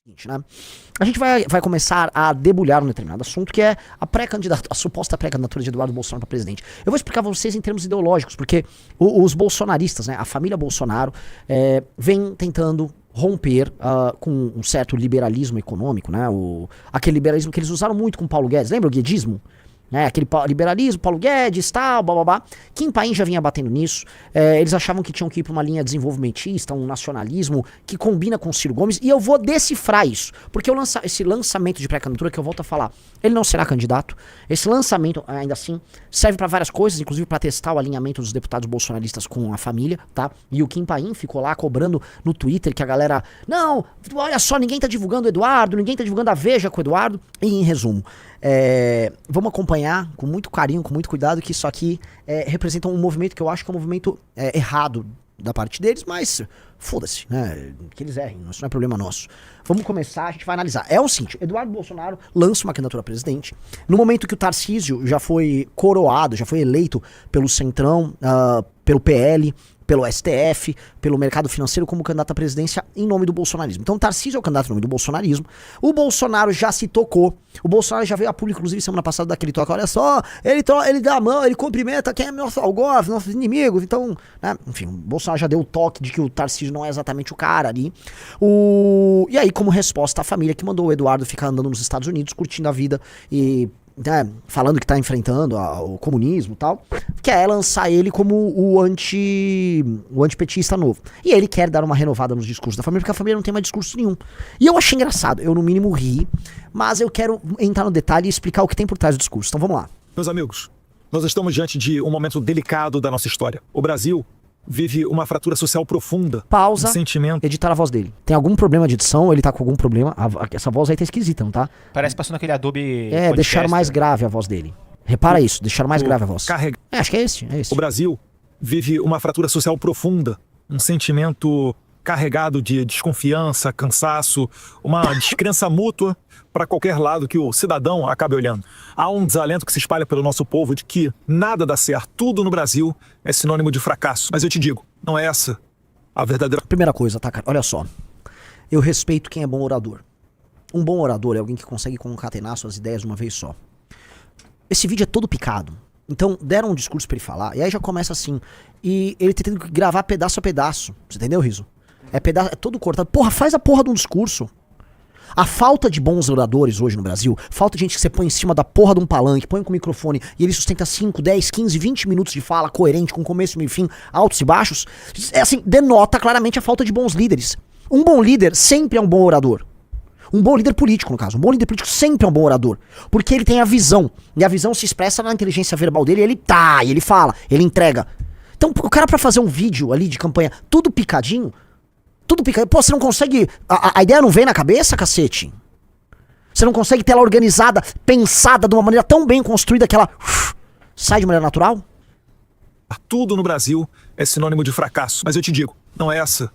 seguinte, né? A gente vai começar a debulhar um determinado assunto que é a suposta pré-candidatura de Eduardo Bolsonaro para presidente. Eu vou explicar para vocês em termos ideológicos, porque os bolsonaristas, né, a família Bolsonaro, vem tentando romper com um certo liberalismo econômico, né? Aquele liberalismo que eles usaram muito com Paulo Guedes. Lembra o guedismo? Aquele liberalismo, Paulo Guedes, tal, blá. Kim Paim já vinha batendo nisso. Eles achavam que tinham que ir para uma linha desenvolvimentista, um nacionalismo que combina com o Ciro Gomes. E eu vou decifrar isso. Porque esse lançamento de pré-candidatura, que eu volto a falar, ele não será candidato. Esse lançamento, ainda assim, serve para várias coisas, inclusive para testar o alinhamento dos deputados bolsonaristas com a família, tá? E o Kim Paim ficou lá cobrando no Twitter que a galera, não, olha só, ninguém tá divulgando o Eduardo, ninguém tá divulgando a Veja com o Eduardo. E em resumo, vamos acompanhar com muito carinho, com muito cuidado, que isso aqui representa um movimento que eu acho que é um movimento errado da parte deles, mas foda-se, né? Que eles errem, isso não é problema nosso. Vamos começar, a gente vai analisar. É o seguinte, Eduardo Bolsonaro lança uma candidatura a presidente. No momento que o Tarcísio já foi coroado, já foi eleito pelo Centrão, pelo PL, pelo STF, pelo mercado financeiro como candidato à presidência em nome do bolsonarismo. Então o Tarcísio é o candidato em nome do bolsonarismo. O Bolsonaro já se tocou. O Bolsonaro já veio a público, inclusive, semana passada, daquele toque. Olha só, ele dá a mão, ele cumprimenta quem é nosso algoz, nossos inimigos. Então, né, enfim, o Bolsonaro já deu o toque de que o Tarcísio não é exatamente o cara ali. E aí, como resposta, a família que mandou o Eduardo ficar andando nos Estados Unidos, curtindo a vida e falando que tá enfrentando o comunismo e tal, quer lançar ele como o antipetista novo. E ele quer dar uma renovada nos discursos da família, porque a família não tem mais discurso nenhum. E eu achei engraçado, eu no mínimo ri, mas eu quero entrar no detalhe e explicar o que tem por trás do discurso. Então vamos lá. Meus amigos, nós estamos diante de um momento delicado da nossa história. O Brasil vive uma fratura social profunda. Pausa, um sentimento. Editar a voz dele. Tem algum problema de edição? Ele tá com algum problema? Essa voz aí tá esquisita, não tá? Parece passando aquele Adobe Podcast. Deixaram mais grave a voz dele. Repara isso, deixaram mais grave a voz. Acho que é esse. O Brasil vive uma fratura social profunda. Um sentimento carregado de desconfiança, cansaço, uma descrença mútua para qualquer lado que o cidadão acabe olhando. Há um desalento que se espalha pelo nosso povo de que nada dá certo, tudo no Brasil é sinônimo de fracasso. Mas eu te digo, não é essa a verdadeira... Primeira coisa, tá, cara? Olha só. Eu respeito quem é bom orador. Um bom orador é alguém que consegue concatenar suas ideias de uma vez só. Esse vídeo é todo picado. Então, deram um discurso pra ele falar, e aí já começa assim. E ele tá tendo que gravar pedaço a pedaço. Você entendeu, Riso? É todo cortado. Porra, faz a porra de um discurso. A falta de bons oradores hoje no Brasil, falta de gente que você põe em cima da porra de um palanque, põe com o microfone e ele sustenta 5, 10, 15, 20 minutos de fala coerente, com começo, meio e fim, altos e baixos, denota claramente a falta de bons líderes. Um bom líder sempre é um bom orador. Um bom líder político, no caso. Um bom líder político sempre é um bom orador. Porque ele tem a visão. E a visão se expressa na inteligência verbal dele, e ele fala, ele entrega. Então, o cara pra fazer um vídeo ali de campanha, tudo picadinho, pô, você não consegue... A ideia não vem na cabeça, cacete? Você não consegue ter ela organizada, pensada de uma maneira tão bem construída que ela sai de maneira natural? Tudo no Brasil é sinônimo de fracasso. Mas eu te digo, não é essa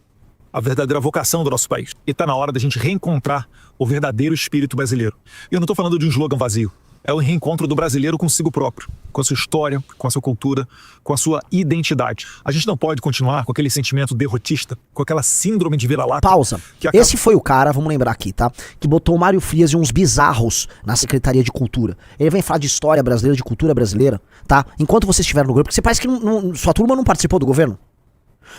a verdadeira vocação do nosso país. E tá na hora da gente reencontrar o verdadeiro espírito brasileiro. E eu não tô falando de um slogan vazio. É o reencontro do brasileiro consigo próprio, com a sua história, com a sua cultura, com a sua identidade. A gente não pode continuar com aquele sentimento derrotista, com aquela síndrome de vira-lata. Pausa. Esse foi o cara, vamos lembrar aqui, tá? Que botou o Mário Frias e uns bizarros na Secretaria de Cultura. Ele vem falar de história brasileira, de cultura brasileira, tá? Enquanto vocês estiveram no governo, porque você parece que sua turma não participou do governo.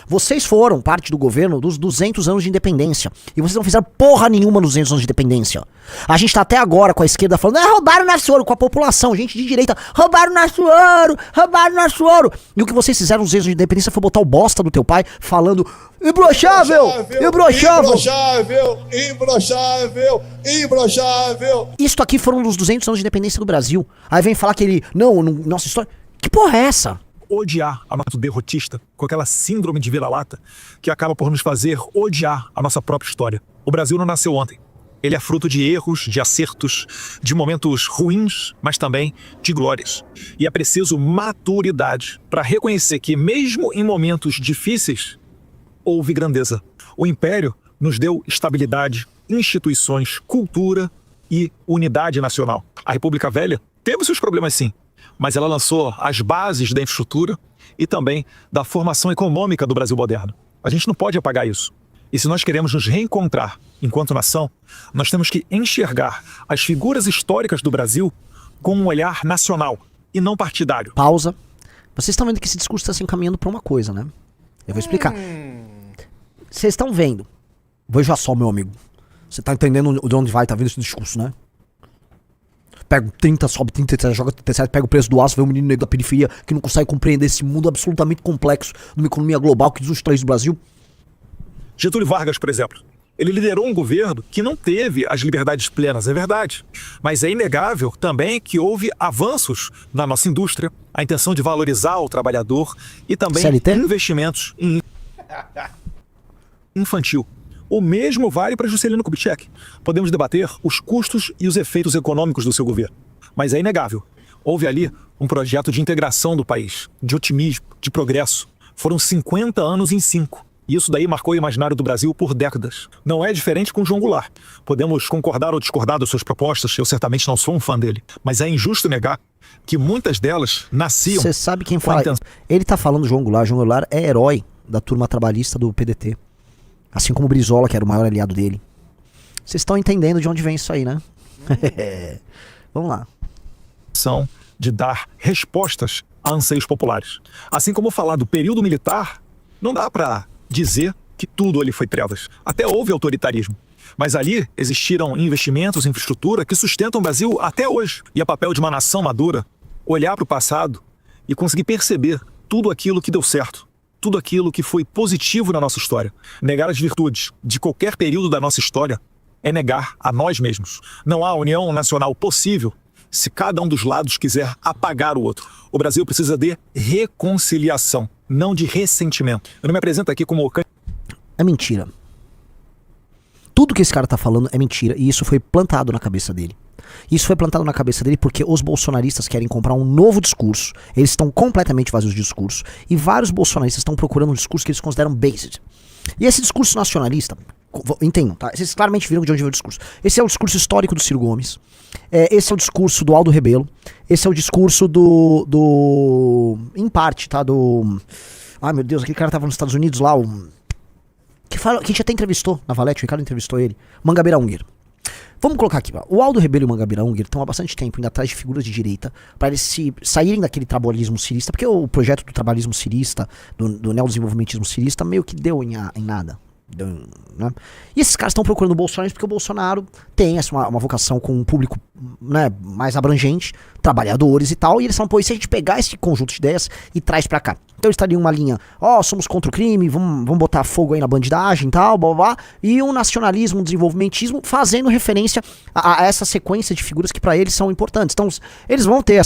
Vocês foram parte do governo dos 200 anos de independência. E vocês não fizeram porra nenhuma nos 200 anos de independência. A gente tá até agora com a esquerda falando, roubaram nosso ouro, com a população, gente de direita, roubaram nosso ouro. E o que vocês fizeram nos 200 anos de independência foi botar o bosta do teu pai falando, imbrochável. Isto aqui foram dos 200 anos de independência do Brasil. Aí vem falar que ele, nossa história, que porra é essa? Odiar a nossa derrotista, com aquela síndrome de vira-lata que acaba por nos fazer odiar a nossa própria história. O Brasil não nasceu ontem. Ele é fruto de erros, de acertos, de momentos ruins, mas também de glórias. E é preciso maturidade para reconhecer que mesmo em momentos difíceis, houve grandeza. O Império nos deu estabilidade, instituições, cultura e unidade nacional. A República Velha teve seus problemas sim, mas ela lançou as bases da infraestrutura e também da formação econômica do Brasil moderno. A gente não pode apagar isso. E se nós queremos nos reencontrar enquanto nação, nós temos que enxergar as figuras históricas do Brasil com um olhar nacional e não partidário. Pausa. Vocês estão vendo que esse discurso está se encaminhando para uma coisa, né? Eu vou explicar. Vocês estão vendo. Veja só, meu amigo. Você tá entendendo de onde vai, tá vendo esse discurso, né? Pega 30, sobe 37, joga 37, pega o preço do aço, vê um menino negro da periferia que não consegue compreender esse mundo absolutamente complexo de uma economia global que diz os três do Brasil. Getúlio Vargas, por exemplo, ele liderou um governo que não teve as liberdades plenas, é verdade. Mas é inegável também que houve avanços na nossa indústria, a intenção de valorizar o trabalhador e também CLT? Investimentos em infantil. O mesmo vale para Juscelino Kubitschek. Podemos debater os custos e os efeitos econômicos do seu governo. Mas é inegável. Houve ali um projeto de integração do país, de otimismo, de progresso. Foram 50 anos em 5. E isso daí marcou o imaginário do Brasil por décadas. Não é diferente com João Goulart. Podemos concordar ou discordar das suas propostas, eu certamente não sou um fã dele. Mas é injusto negar que muitas delas nasciam... Você sabe quem fala? Ele tá falando João Goulart. João Goulart é herói da turma trabalhista do PDT. Assim como o Brizola, que era o maior aliado dele. Vocês estão entendendo de onde vem isso aí, né? Vamos lá. São de dar respostas a anseios populares. Assim como falar do período militar, não dá para dizer que tudo ali foi trevas. Até houve autoritarismo. Mas ali existiram investimentos em infraestrutura que sustentam o Brasil até hoje. E é papel de uma nação madura olhar para o passado e conseguir perceber tudo aquilo que deu certo. Tudo aquilo que foi positivo na nossa história. Negar as virtudes de qualquer período da nossa história é negar a nós mesmos. Não há união nacional possível se cada um dos lados quiser apagar o outro. O Brasil precisa de reconciliação, não de ressentimento. Eu não me apresento aqui como... É mentira. Tudo que esse cara tá falando é mentira e isso foi plantado na cabeça dele. Isso foi plantado na cabeça dele porque os bolsonaristas querem comprar um novo discurso. Eles estão completamente vazios de discurso. E vários bolsonaristas estão procurando um discurso que eles consideram based. E esse discurso nacionalista, entendam, tá? Vocês claramente viram de onde veio o discurso. Esse é o discurso histórico do Ciro Gomes. Esse é o discurso do Aldo Rebelo. Esse é o discurso em parte, tá? Ai meu Deus, aquele cara tava nos Estados Unidos lá, que a gente até entrevistou na Valete, o Ricardo entrevistou ele. Mangabeira Unger. Vamos colocar aqui, o Aldo Rebelo e o Mangabeira Unger estão há bastante tempo indo atrás de figuras de direita para eles saírem daquele trabalhismo cirista, porque o projeto do trabalhismo cirista, do neodesenvolvimentismo cirista, meio que deu em nada. Né? E esses caras estão procurando o Bolsonaro porque o Bolsonaro tem uma vocação com um público, né, mais abrangente, trabalhadores e tal, e eles falam, pô, e se a gente pegar esse conjunto de ideias e traz pra cá? Então eles estariam uma linha, somos contra o crime, vamos botar fogo aí na bandidagem e tal, blá, blá, blá, e um nacionalismo, um desenvolvimentismo, fazendo referência a essa sequência de figuras que pra eles são importantes. Então eles vão ter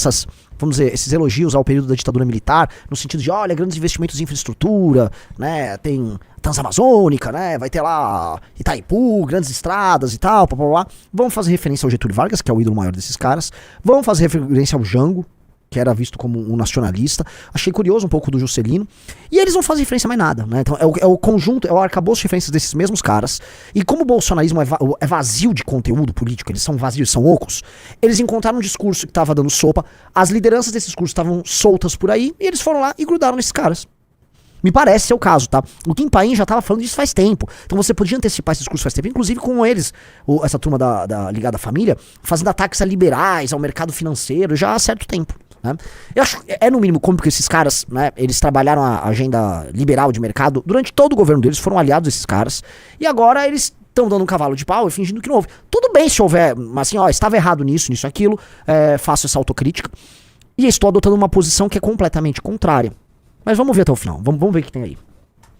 vamos dizer, esses elogios ao período da ditadura militar, no sentido de, olha, grandes investimentos em infraestrutura, né, tem Transamazônica, né, vai ter lá Itaipu, grandes estradas e tal, blá, blá, blá. Vão fazer referência ao Getúlio Vargas, que é o ídolo maior desses caras, vão fazer referência ao Jango, que era visto como um nacionalista. Achei curioso um pouco do Juscelino. E eles não fazem referência a mais nada, né? Então é o conjunto, é o arcabouço de referências desses mesmos caras. E como o bolsonarismo é vazio de conteúdo político, eles são vazios, são ocos, eles encontraram um discurso que tava dando sopa, as lideranças desse discurso estavam soltas por aí, e eles foram lá e grudaram nesses caras. Me parece ser o caso, tá? O Kim Paim já tava falando disso faz tempo. Então você podia antecipar esse discurso faz tempo, inclusive com eles, essa turma da Ligada à Família, fazendo ataques a liberais, ao mercado financeiro, já há certo tempo. Né? Eu acho no mínimo cômico que esses caras, né, eles trabalharam a agenda liberal de mercado durante todo o governo deles, foram aliados desses caras, e agora eles estão dando um cavalo de pau e fingindo que não houve. Tudo bem se houver, mas assim, estava errado nisso, aquilo, faço essa autocrítica, e estou adotando uma posição que é completamente contrária. Mas vamos ver até o final, vamos ver o que tem aí.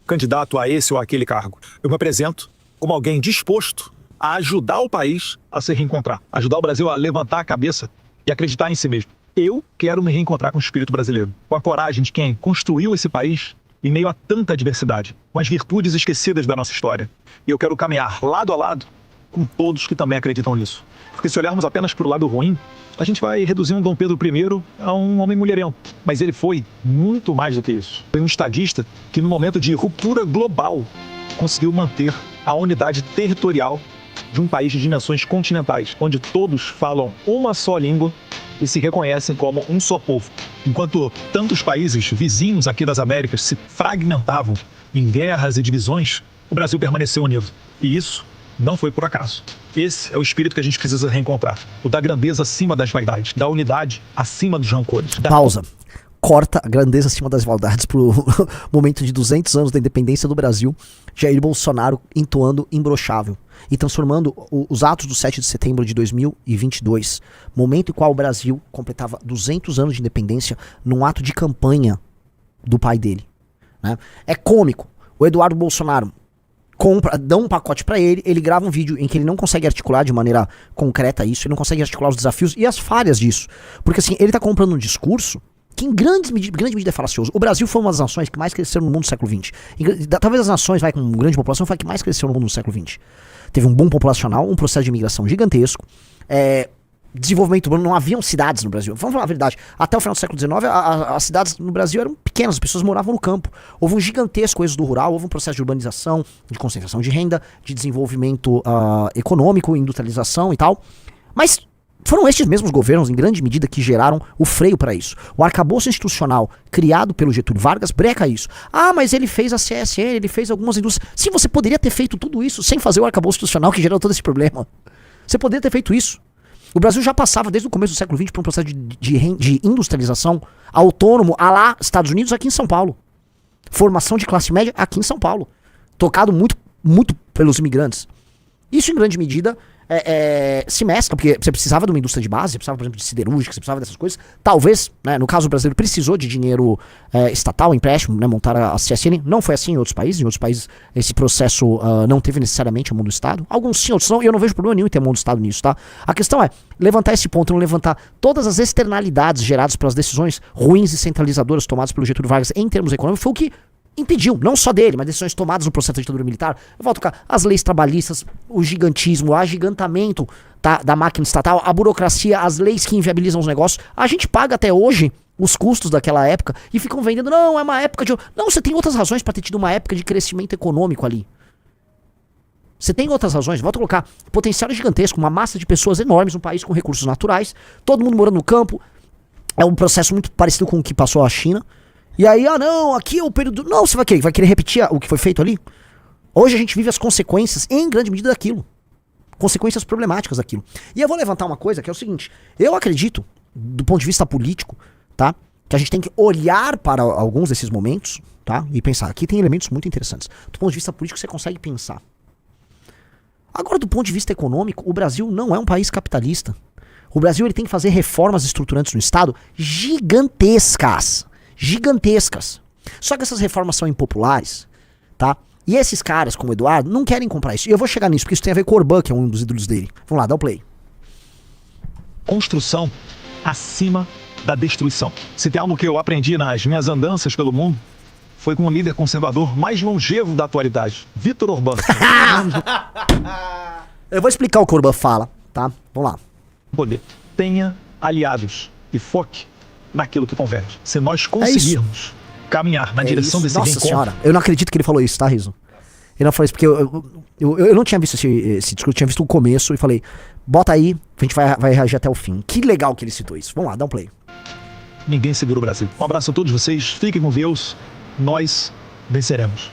Candidato a esse ou aquele cargo, eu me apresento como alguém disposto a ajudar o país a se reencontrar, ajudar o Brasil a levantar a cabeça e acreditar em si mesmo. Eu quero me reencontrar com o espírito brasileiro, com a coragem de quem construiu esse país em meio a tanta adversidade, com as virtudes esquecidas da nossa história. E eu quero caminhar lado a lado com todos que também acreditam nisso. Porque se olharmos apenas para o lado ruim, a gente vai reduzir um Dom Pedro I a um homem mulherento. Mas ele foi muito mais do que isso. Foi um estadista que, no momento de ruptura global, conseguiu manter a unidade territorial de um país de dimensões continentais, onde todos falam uma só língua e se reconhecem como um só povo. Enquanto tantos países vizinhos aqui das Américas se fragmentavam em guerras e divisões, o Brasil permaneceu unido. E isso não foi por acaso. Esse é o espírito que a gente precisa reencontrar. O da grandeza acima das vaidades, da unidade acima dos rancores. Pausa. Corta a grandeza acima das vaidades pro momento de 200 anos da independência do Brasil, Jair Bolsonaro entoando imbrochável e transformando os atos do 7 de setembro de 2022, momento em qual o Brasil completava 200 anos de independência, num ato de campanha do pai dele. Né? É cômico. O Eduardo Bolsonaro dá um pacote pra ele, ele grava um vídeo em que ele não consegue articular de maneira concreta isso, ele não consegue articular os desafios e as falhas disso. Porque assim, ele tá comprando um discurso que em grande medida é falacioso. O Brasil foi uma das nações que mais cresceram no mundo no século XX. Talvez as nações com grande população foi a que mais cresceu no mundo no século XX. Teve um boom populacional, um processo de imigração gigantesco, desenvolvimento urbano, não haviam cidades no Brasil. Vamos falar a verdade, até o final do século XIX, as cidades no Brasil eram pequenas, as pessoas moravam no campo. Houve um gigantesco êxodo rural, houve um processo de urbanização, de concentração de renda, de desenvolvimento econômico, industrialização e tal. Mas foram estes mesmos governos, em grande medida, que geraram o freio para isso. O arcabouço institucional criado pelo Getúlio Vargas breca isso. Ah, mas ele fez a CSN, ele fez algumas indústrias. Sim, você poderia ter feito tudo isso sem fazer o arcabouço institucional que gerou todo esse problema. Você poderia ter feito isso. O Brasil já passava, desde o começo do século XX, por um processo de industrialização autônomo, a lá Estados Unidos, aqui em São Paulo. Formação de classe média aqui em São Paulo. Tocado muito pelos imigrantes. Isso, em grande medida, se mescla, porque você precisava de uma indústria de base, você precisava, por exemplo, de siderúrgica, você precisava dessas coisas. Talvez, né, no caso brasileiro, precisou de dinheiro estatal, empréstimo, né, montar a CSN. Não foi assim em outros países. Em outros países, esse processo não teve necessariamente a mão do Estado. Alguns sim, outros não, e eu não vejo problema nenhum em ter a mão do Estado nisso, tá? A questão é levantar esse ponto, não levantar todas as externalidades geradas pelas decisões ruins e centralizadoras tomadas pelo Getúlio Vargas em termos econômicos, foi o que impediu, não só dele, mas decisões tomadas no processo da ditadura militar. Eu volto a tocar as leis trabalhistas, o gigantismo, o agigantamento da máquina estatal, a burocracia, as leis que inviabilizam os negócios. A gente paga até hoje os custos daquela época e ficam vendendo, não, é uma época de... Não, você tem outras razões para ter tido uma época de crescimento econômico ali. Você tem outras razões, volto a colocar, potencial gigantesco, uma massa de pessoas enormes, um país com recursos naturais, todo mundo morando no campo. É um processo muito parecido com o que passou a China. E aí, não, aqui é o período... Não, você vai querer repetir o que foi feito ali? Hoje a gente vive as consequências, em grande medida, daquilo. Consequências problemáticas daquilo. E eu vou levantar uma coisa, que é o seguinte. Eu acredito, do ponto de vista político, tá? Que a gente tem que olhar para alguns desses momentos, tá? E pensar. Aqui tem elementos muito interessantes. Do ponto de vista político, você consegue pensar. Agora, do ponto de vista econômico, o Brasil não é um país capitalista. O Brasil ele tem que fazer reformas estruturantes no Estado gigantescas. Só que essas reformas são impopulares, tá? E esses caras, como o Eduardo, não querem comprar isso. E eu vou chegar nisso, porque isso tem a ver com o Orbán, que é um dos ídolos dele. Vamos lá, dá o play. Construção acima da destruição. Se tem algo que eu aprendi nas minhas andanças pelo mundo, foi com o líder conservador mais longevo da atualidade, Viktor Orbán. Eu vou explicar o que o Orbán fala, tá? Vamos lá. Poder. Tenha aliados e foque naquilo que converge. Se nós conseguirmos caminhar na direção desse Nossa reencontro... senhora, eu não acredito que ele falou isso, tá, Riso? Ele não falou isso porque eu não tinha visto esse discurso, eu tinha visto o começo e falei, bota aí, a gente vai reagir até o fim. Que legal que ele citou isso. Vamos lá, dá um play. Ninguém segura o Brasil. Um abraço a todos vocês, fiquem com Deus, nós venceremos.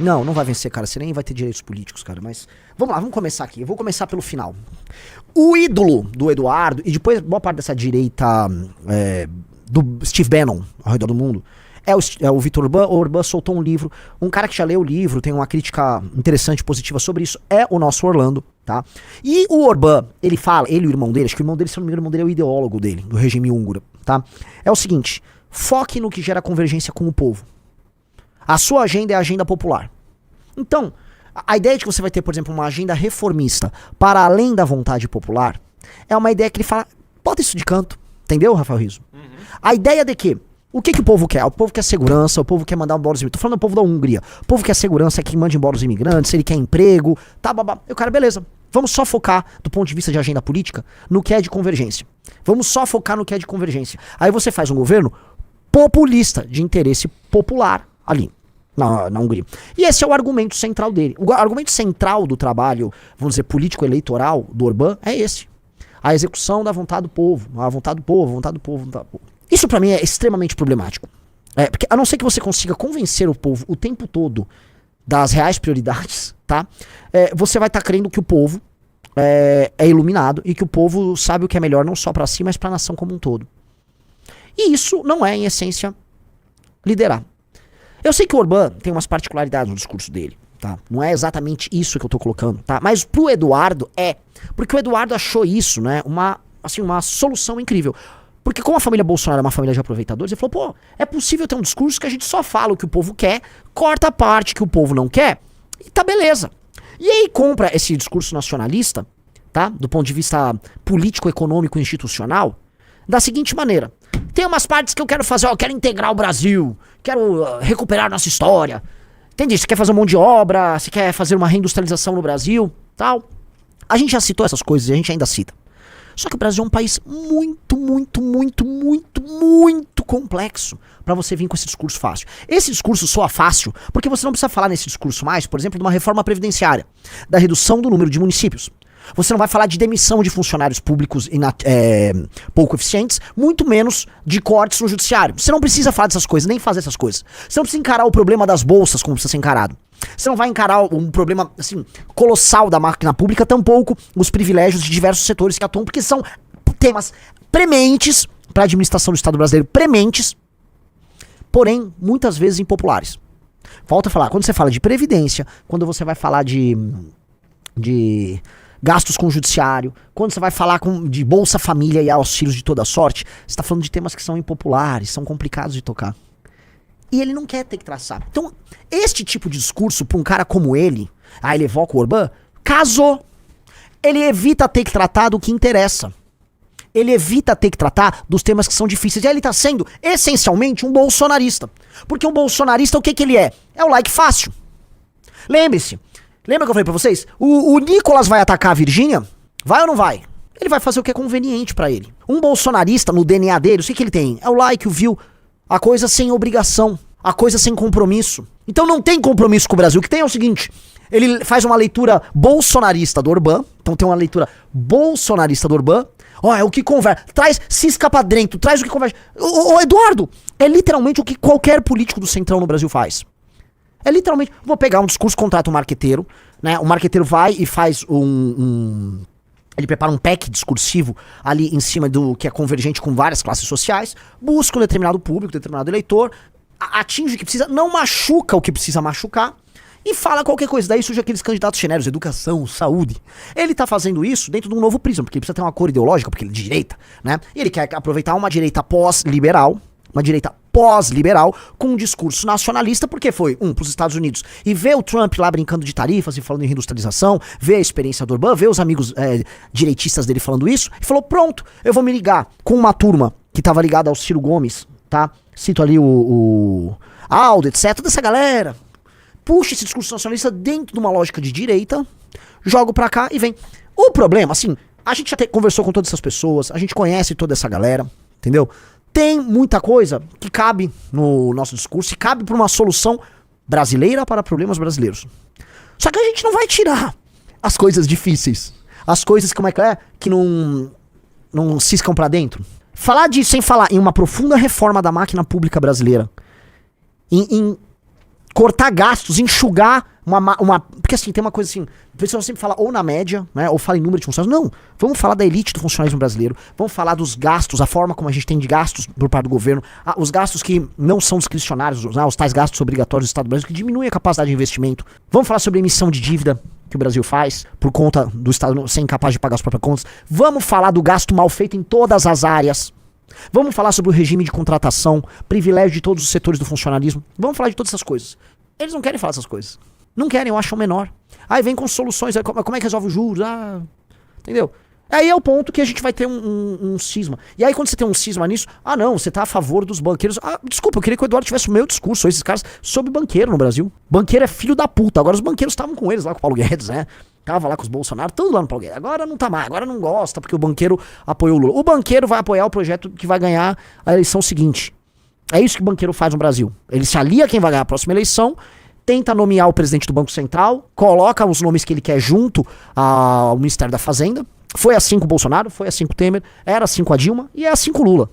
Não vai vencer, cara, você nem vai ter direitos políticos, cara, mas... Vamos lá, vamos começar aqui, eu vou começar pelo final. O ídolo do Eduardo, e depois boa parte dessa direita... do Steve Bannon ao redor do mundo, é o Viktor Orbán. O Orbán soltou um livro, um cara que já leu o livro, tem uma crítica interessante, positiva sobre isso, é o nosso Orlando, tá? E o Orbán, ele fala, ele e o irmão dele, acho que o irmão dele, se eu não me engano, o irmão dele é o ideólogo dele, do regime húngaro, tá? É o seguinte, foque no que gera convergência com o povo. A sua agenda é a agenda popular. Então, a ideia de que você vai ter, por exemplo, uma agenda reformista para além da vontade popular, é uma ideia que ele fala, bota isso de canto. Entendeu, Rafael Rizzo? A ideia de que, o que o povo quer? O povo quer segurança, o povo quer mandar embora os imigrantes. Tô falando do povo da Hungria. O povo quer segurança, é quem manda embora os imigrantes, ele quer emprego, tá, babá. E o cara, beleza, vamos só focar, do ponto de vista de agenda política, no que é de convergência. Vamos só focar no que é de convergência. Aí você faz um governo populista, de interesse popular, ali, na Hungria. E esse é o argumento central dele. O argumento central do trabalho, vamos dizer, político-eleitoral do Orbán é esse. A execução da vontade do povo. A vontade do povo, a vontade do povo, a vontade do povo. Isso pra mim é extremamente problemático. Porque a não ser que você consiga convencer o povo o tempo todo das reais prioridades, tá? Você vai estar crendo que o povo é iluminado e que o povo sabe o que é melhor não só pra si, mas pra nação como um todo. E isso não é, em essência, liderar. Eu sei que o Orbán tem umas particularidades no discurso dele, tá? Não é exatamente isso que eu tô colocando, tá? Mas pro Eduardo porque o Eduardo achou isso, né, uma solução incrível. Porque como a família Bolsonaro é uma família de aproveitadores, ele falou, pô, é possível ter um discurso que a gente só fala o que o povo quer, corta a parte que o povo não quer, e tá beleza. E aí compra esse discurso nacionalista, tá? Do ponto de vista político, econômico e institucional, da seguinte maneira. Tem umas partes que eu quero fazer, eu quero integrar o Brasil, quero recuperar nossa história. Entende? Você quer fazer um monte de obra, você quer fazer uma reindustrialização no Brasil, tal. A gente já citou essas coisas e a gente ainda cita. Só que o Brasil é um país muito, muito, muito, muito, muito complexo pra você vir com esse discurso fácil. Esse discurso soa fácil porque você não precisa falar nesse discurso mais, por exemplo, de uma reforma previdenciária, da redução do número de municípios. Você não vai falar de demissão de funcionários públicos pouco eficientes, muito menos de cortes no judiciário. Você não precisa falar dessas coisas, nem fazer essas coisas. Você não precisa encarar o problema das bolsas como precisa ser encarado. Você não vai encarar um problema, assim, colossal da máquina pública, tampouco os privilégios de diversos setores que atuam, porque são temas prementes para a administração do Estado brasileiro, prementes, porém, muitas vezes impopulares. Volto a falar, quando você fala de previdência, quando você vai falar de gastos com o judiciário, quando você vai falar de Bolsa Família e auxílios de toda sorte, você está falando de temas que são impopulares, são complicados de tocar. E ele não quer ter que traçar. Então, este tipo de discurso para um cara como ele evoca o Orbán, casou. Ele evita ter que tratar do que interessa. Ele evita ter que tratar dos temas que são difíceis. E aí ele tá sendo, essencialmente, um bolsonarista. Porque um bolsonarista, o que ele é? É o like fácil. Lembre-se. Lembra que eu falei pra vocês? O Nicolas vai atacar a Virgínia? Vai ou não vai? Ele vai fazer o que é conveniente pra ele. Um bolsonarista, no DNA dele, o que ele tem? É o like, o view. A coisa sem obrigação, a coisa sem compromisso. Então não tem compromisso com o Brasil. O que tem é o seguinte, ele faz uma leitura bolsonarista do Orbán, então tem uma leitura bolsonarista do Orbán, é o que conversa, cisca pra dentro, traz o que conversa. Ô Eduardo, é literalmente o que qualquer político do Centrão no Brasil faz. É literalmente, vou pegar um discurso, contrata um marqueteiro, né, o marqueteiro vai e faz ele prepara um pack discursivo ali em cima do que é convergente com várias classes sociais, busca um determinado público, determinado eleitor, atinge o que precisa, não machuca o que precisa machucar e fala qualquer coisa. Daí surge aqueles candidatos genéricos, educação, saúde. Ele tá fazendo isso dentro de um novo prisma, porque ele precisa ter uma cor ideológica, porque ele é de direita, né? E ele quer aproveitar uma direita pós-liberal, com um discurso nacionalista, porque foi, pros Estados Unidos, e vê o Trump lá brincando de tarifas e falando em reindustrialização, vê a experiência do Orbán, vê os amigos direitistas dele falando isso, e falou, pronto, eu vou me ligar com uma turma que tava ligada ao Ciro Gomes, tá? Cito ali o Aldo, etc, toda essa galera, puxa esse discurso nacionalista dentro de uma lógica de direita, jogo pra cá e vem. O problema, assim, a gente já conversou com todas essas pessoas, a gente conhece toda essa galera, entendeu? Tem muita coisa que cabe no nosso discurso e cabe para uma solução brasileira para problemas brasileiros. Só que a gente não vai tirar as coisas difíceis. As coisas, que não ciscam para dentro. Sem falar em uma profunda reforma da máquina pública brasileira. Em cortar gastos, enxugar porque assim, tem uma coisa assim, o pessoal sempre fala ou na média, né, ou fala em número de funcionários. Não, vamos falar da elite do funcionalismo brasileiro, vamos falar dos gastos, a forma como a gente tem de gastos por parte do governo, os gastos que não são discricionários, os tais gastos obrigatórios do Estado brasileiro, que diminuem a capacidade de investimento. Vamos falar sobre a emissão de dívida que o Brasil faz, por conta do Estado ser incapaz de pagar as próprias contas. Vamos falar do gasto mal feito em todas as áreas. Vamos falar sobre o regime de contratação, privilégio de todos os setores do funcionalismo. Vamos falar de todas essas coisas. Eles não querem falar essas coisas. Não querem, eu acho menor. Aí vem com soluções, como é que resolve os juros? Entendeu? Aí é o ponto que a gente vai ter um cisma. E aí quando você tem um cisma nisso, não, você tá a favor dos banqueiros. Desculpa, eu queria que o Eduardo tivesse o meu discurso, esses caras, sobre banqueiro no Brasil. Banqueiro é filho da puta. Agora os banqueiros estavam com eles lá, com o Paulo Guedes, né? Tava lá com os Bolsonaro, tudo lá no Paulo Guedes. Agora não tá mais, agora não gosta, porque o banqueiro apoiou o Lula. O banqueiro vai apoiar o projeto que vai ganhar a eleição seguinte. É isso que o banqueiro faz no Brasil. Ele se alia a quem vai ganhar a próxima eleição, tenta nomear o presidente do Banco Central, coloca os nomes que ele quer junto ao Ministério da Fazenda. Foi assim com o Bolsonaro, foi assim com o Temer, era assim com a Dilma e é assim com o Lula.